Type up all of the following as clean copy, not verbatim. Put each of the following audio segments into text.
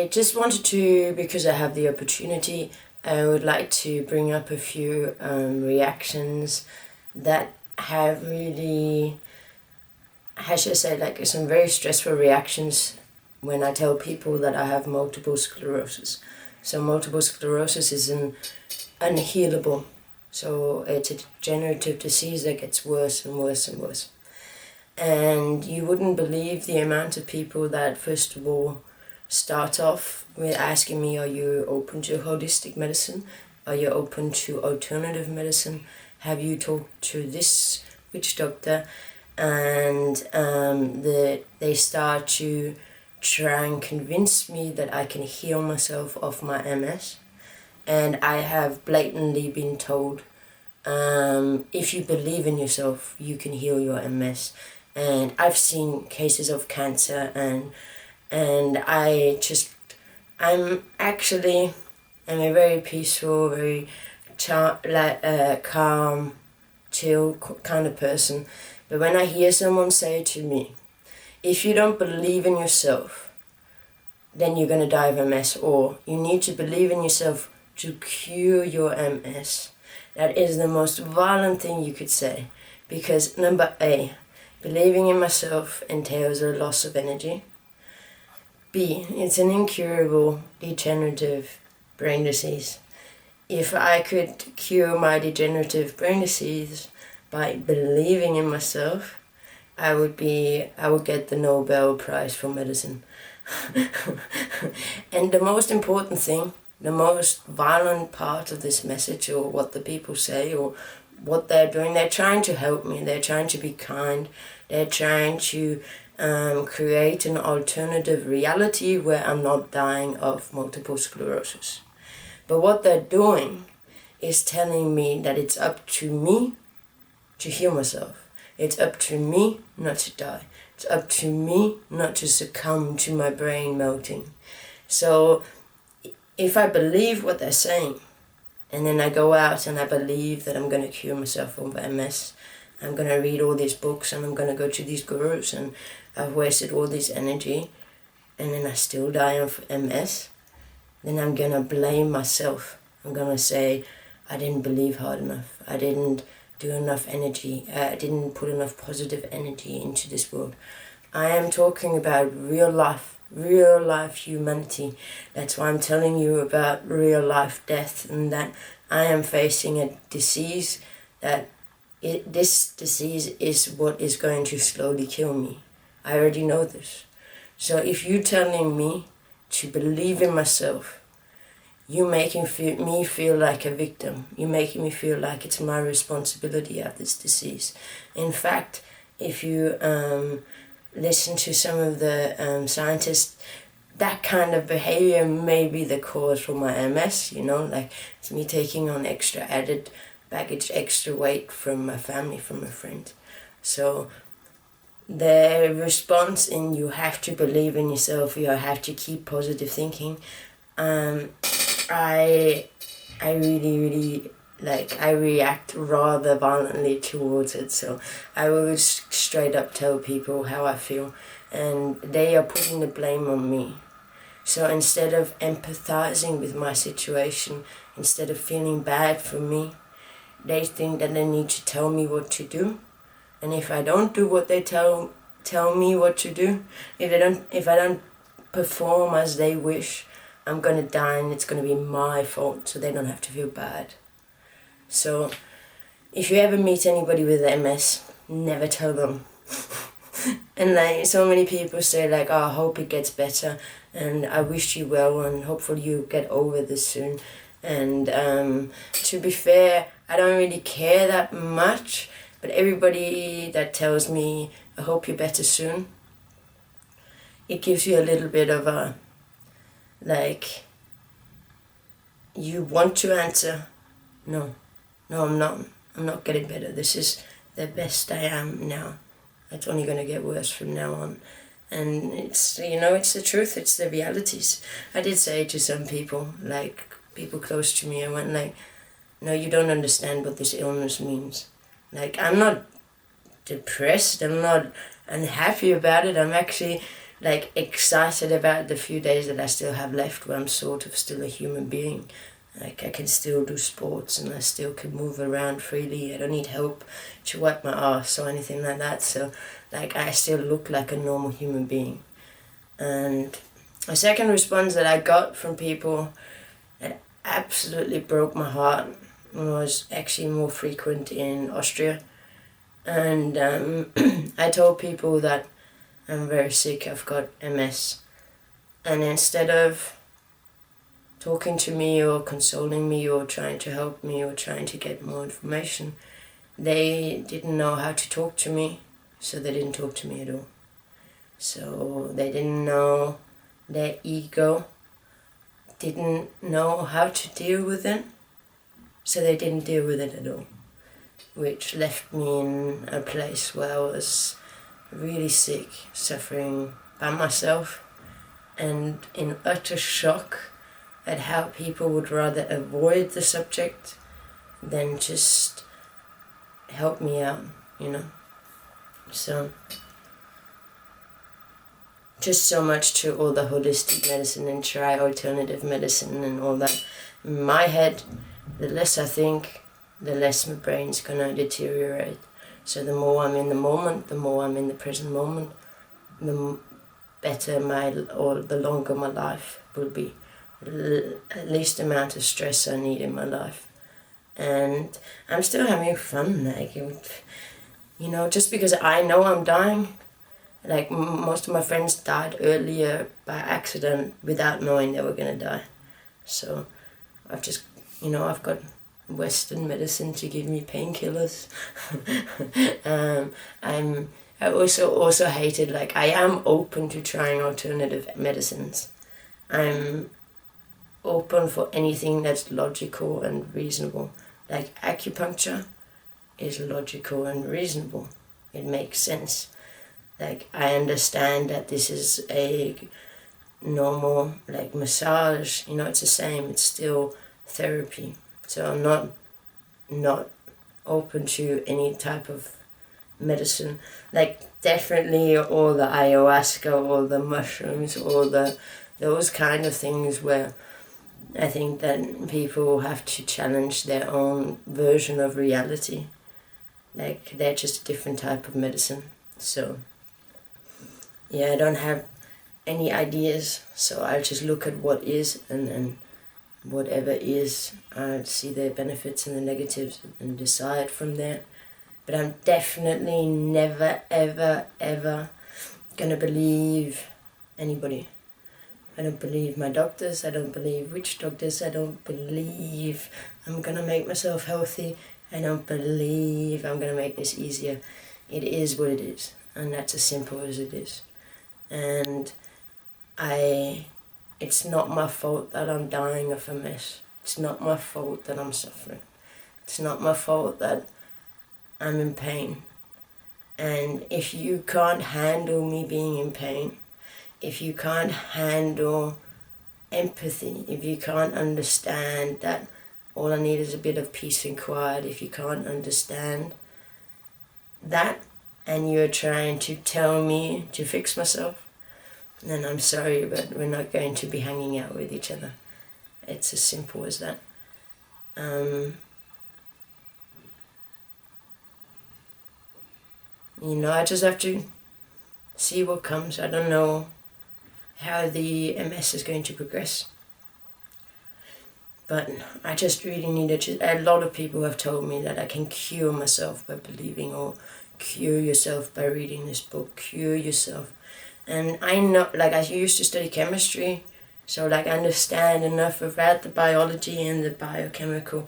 I just wanted to, because I have the opportunity, I would like to bring up a few reactions that have really, how should I say, like some very stressful reactions when I tell people that I have multiple sclerosis. So multiple sclerosis is an unhealable, so it's a degenerative disease that gets worse and worse and worse. And you wouldn't believe the amount of people that, first of all, start off with asking me, are you open to holistic medicine? Are you open to alternative medicine? Have you talked to this witch doctor? And they start to try and convince me that I can heal myself of my MS. And I have blatantly been told, if you believe in yourself, you can heal your MS. And I've seen cases of cancer, and I'm a very peaceful, very calm, chill kind of person. But when I hear someone say to me, if you don't believe in yourself, then you're going to die of MS, or you need to believe in yourself to cure your MS. That is the most violent thing you could say, because number A, believing in myself entails a loss of energy. B, it's an incurable degenerative brain disease. If I could cure my degenerative brain disease by believing in myself, I would get the Nobel Prize for medicine. And the most important thing, the most violent part of this message, or what the people say, or what they're doing, they're trying to help me, they're trying to be kind, they're trying to create an alternative reality where I'm not dying of multiple sclerosis. But what they're doing is telling me that it's up to me to heal myself. It's up to me not to die. It's up to me not to succumb to my brain melting. So if I believe what they're saying, and then I go out and I believe that I'm going to cure myself of MS, I'm going to read all these books and I'm going to go to these gurus, and I've wasted all this energy, and then I still die of MS, then I'm going to blame myself. I'm going to say, I didn't believe hard enough. I didn't do enough energy. I didn't put enough positive energy into this world. I am talking about real life humanity. That's why I'm telling you about real life death, and that I am facing a disease this disease is what is going to slowly kill me. I already know this. So if you're telling me to believe in myself, you're making me feel like a victim. You're making me feel like it's my responsibility to have this disease. In fact, if you listen to some of the scientists, that kind of behavior may be the cause for my MS, like it's me taking on extra added baggage, extra weight from my family, from my friends. So the response in you have to believe in yourself, you have to keep positive thinking. I really I react rather violently towards it. So I will straight up tell people how I feel, and they are putting the blame on me. So instead of empathizing with my situation, instead of feeling bad for me, they think that they need to tell me what to do. And if I don't do what they tell me what to do, if I don't perform as they wish, I'm gonna die, and it's gonna be my fault, so they don't have to feel bad. So if you ever meet anybody with MS, never tell them. And so many people say oh, I hope it gets better, and I wish you well, and hopefully you get over this soon. And to be fair, I don't really care that much, but everybody that tells me, I hope you're better soon, it gives you a little bit of a, you want to answer, no, I'm not getting better. This is the best I am now. It's only going to get worse from now on. And it's, it's the truth, it's the realities. I did say to some people, people close to me, I went no, you don't understand what this illness means. I'm not depressed, I'm not unhappy about it, I'm actually like excited about the few days that I still have left where I'm sort of still a human being. Like I can still do sports and I still can move around freely. I don't need help to wipe my ass or anything like that. So like I still look like a normal human being. And a second response that I got from people that absolutely broke my heart was actually more frequent in Austria. And I told people that I'm very sick, I've got MS. And instead of talking to me or consoling me or trying to help me or trying to get more information, they didn't know how to talk to me, so they didn't talk to me at all. So they didn't know, their ego didn't know how to deal with it, so they didn't deal with it at all, which left me in a place where I was really sick, suffering by myself, and in utter shock at how people would rather avoid the subject than just help me out, you know. So, just so much to all the holistic medicine and try alternative medicine and all that. In my head, the less I think, the less my brain's gonna deteriorate. So the more I'm in the moment, the more I'm in the present moment, the better or the longer my life will be. At least amount of stress I need in my life. And I'm still having fun, like, you know, just because I know I'm dying. Like, most of my friends died earlier by accident without knowing they were gonna die. So I've just, you know, I've got Western medicine to give me painkillers. I also hated, like, I am open to trying alternative medicines. I'm open for anything that's logical and reasonable. Like acupuncture is logical and reasonable. It makes sense. Like I understand that this is a normal like massage, you know, it's the same, it's still therapy. So I'm not open to any type of medicine. Like definitely all the ayahuasca, all the mushrooms, all those kind of things where I think that people have to challenge their own version of reality. Like, they're just a different type of medicine. So, yeah, I don't have any ideas, so I'll just look at what is, and then whatever is, I'll see the benefits and the negatives and decide from there. But I'm definitely never, ever, ever gonna believe anybody. I don't believe my doctors, I don't believe witch doctors, I don't believe I'm gonna make myself healthy, I don't believe I'm gonna make this easier. It is what it is, and that's as simple as it is. And it's not my fault that I'm dying of MS. It's not my fault that I'm suffering. It's not my fault that I'm in pain. And if you can't handle me being in pain, if you can't handle empathy, if you can't understand that all I need is a bit of peace and quiet, if you can't understand that and you're trying to tell me to fix myself, then I'm sorry, but we're not going to be hanging out with each other. It's as simple as that. You know, I just have to see what comes. I don't know how the MS is going to progress. But I just really need a lot of people have told me that I can cure myself by believing, or cure yourself by reading this book, cure yourself. And I know, like, I used to study chemistry, so like I understand enough about the biology and the biochemical,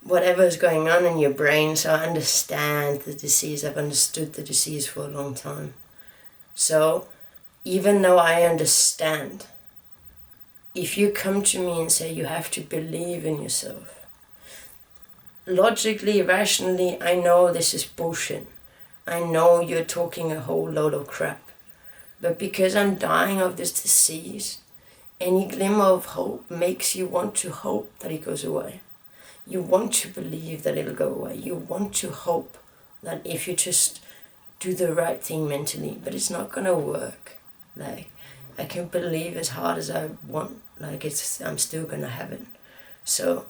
whatever is going on in your brain, so I understand the disease. I've understood the disease for a long time. So even though I understand, if you come to me and say you have to believe in yourself, logically, rationally, I know this is bullshit. I know you're talking a whole load of crap. But because I'm dying of this disease, any glimmer of hope makes you want to hope that it goes away. You want to believe that it'll go away. You want to hope that if you just do the right thing mentally, but it's not going to work. Like, I can believe as hard as I want, like I'm still gonna have it. So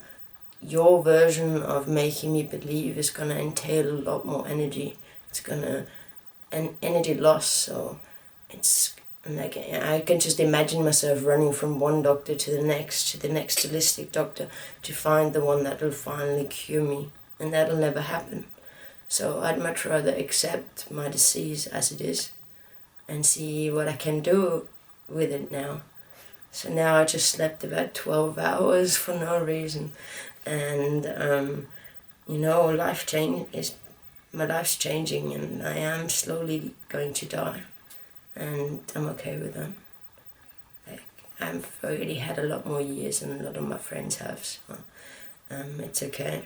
your version of making me believe is gonna entail a lot more energy. It's gonna an energy loss. So it's like I can just imagine myself running from one doctor to the next holistic doctor to find the one that will finally cure me, and that'll never happen. So I'd much rather accept my disease as it is and see what I can do with it now. So now I just slept about 12 hours for no reason, and my life's changing, and I am slowly going to die, and I'm okay with that. Like, I've already had a lot more years than a lot of my friends have, so it's okay.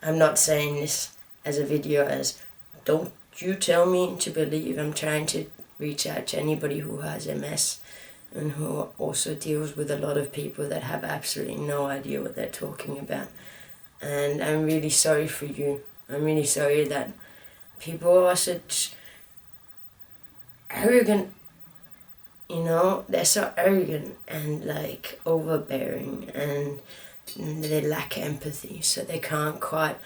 I'm not saying this as a video as, don't you tell me to believe. I'm trying to reach out to anybody who has MS and who also deals with a lot of people that have absolutely no idea what they're talking about. And I'm really sorry for you. I'm really sorry that people are such arrogant, they're so arrogant and like overbearing, and they lack empathy, so they can't quite.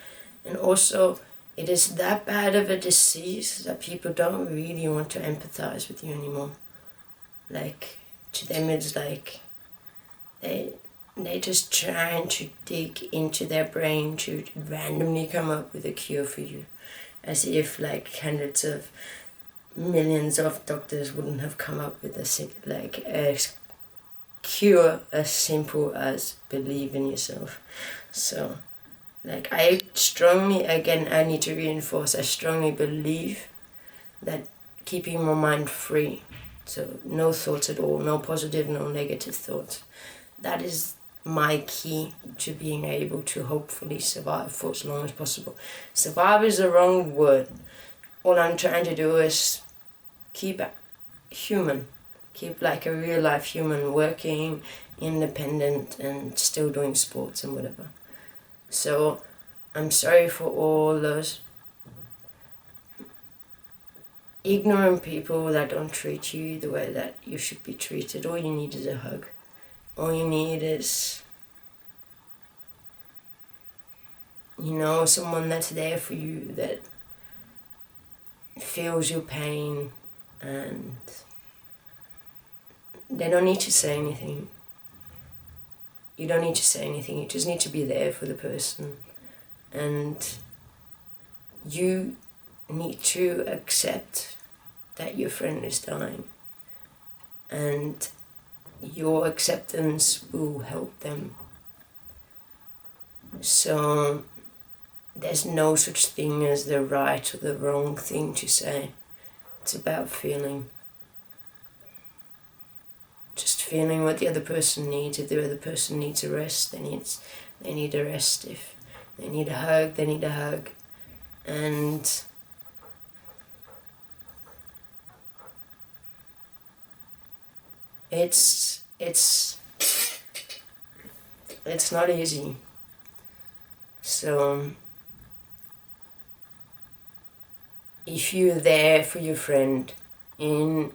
And also, it is that bad of a disease that people don't really want to empathize with you anymore. Like, to them it's like they're just trying to dig into their brain to randomly come up with a cure for you, as if like hundreds of millions of doctors wouldn't have come up with a cure as simple as believe in yourself. So like, I need to reinforce, I strongly believe that keeping my mind free, so no thoughts at all, no positive, no negative thoughts, that is my key to being able to hopefully survive for as long as possible. Survive is the wrong word. All I'm trying to do is keep human, keep like a real life human, working, independent, and still doing sports and whatever. So I'm sorry for all those ignorant people that don't treat you the way that you should be treated. All you need is a hug. All you need is, someone that's there for you, that feels your pain, and they don't need to say anything. You don't need to say anything, you just need to be there for the person. And you need to accept that your friend is dying, and your acceptance will help them. So there's no such thing as the right or the wrong thing to say. It's about feeling. Just feeling what the other person needs. If the other person needs a rest, they need a rest. If they need a hug, they need a hug. And it's not easy. So if you're there for your friend in,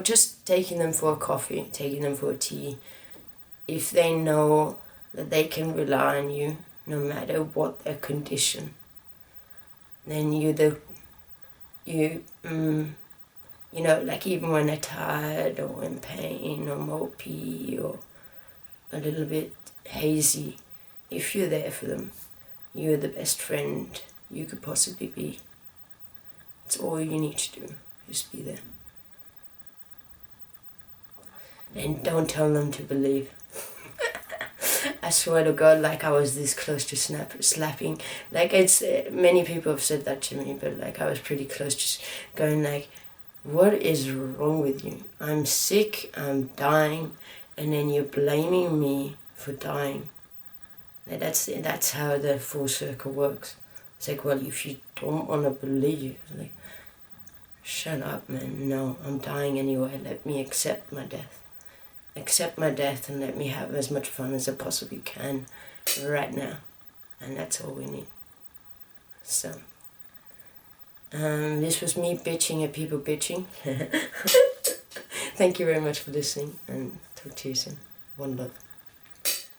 just taking them for a coffee, taking them for a tea, if they know that they can rely on you no matter what their condition, then like even when they're tired or in pain or mopey or a little bit hazy, if you're there for them, you're the best friend you could possibly be. It's all you need to do, just be there. And don't tell them to believe. I swear to God, like I was this close to slapping. Like, it's many people have said that to me, but like I was pretty close, just going like, what is wrong with you? I'm sick, I'm dying, and then you're blaming me for dying. Like, that's how the full circle works. It's like, well, if you don't want to believe, like, shut up, man. No, I'm dying anyway. Let me accept my death. Accept my death and let me have as much fun as I possibly can right now. And that's all we need. So, This was me bitching at people bitching. Thank you very much for listening, and talk to you soon. One love.